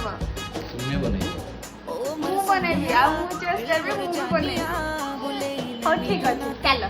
बनावा तुमने बनाई ମୁଁ ବନେଇବି ଆଉ ମୁଁ ଚେଷ୍ଟା କରିବି ମୁଁ ବନେଇବି ହଉ ଠିକ ଅଛି ଚାଲ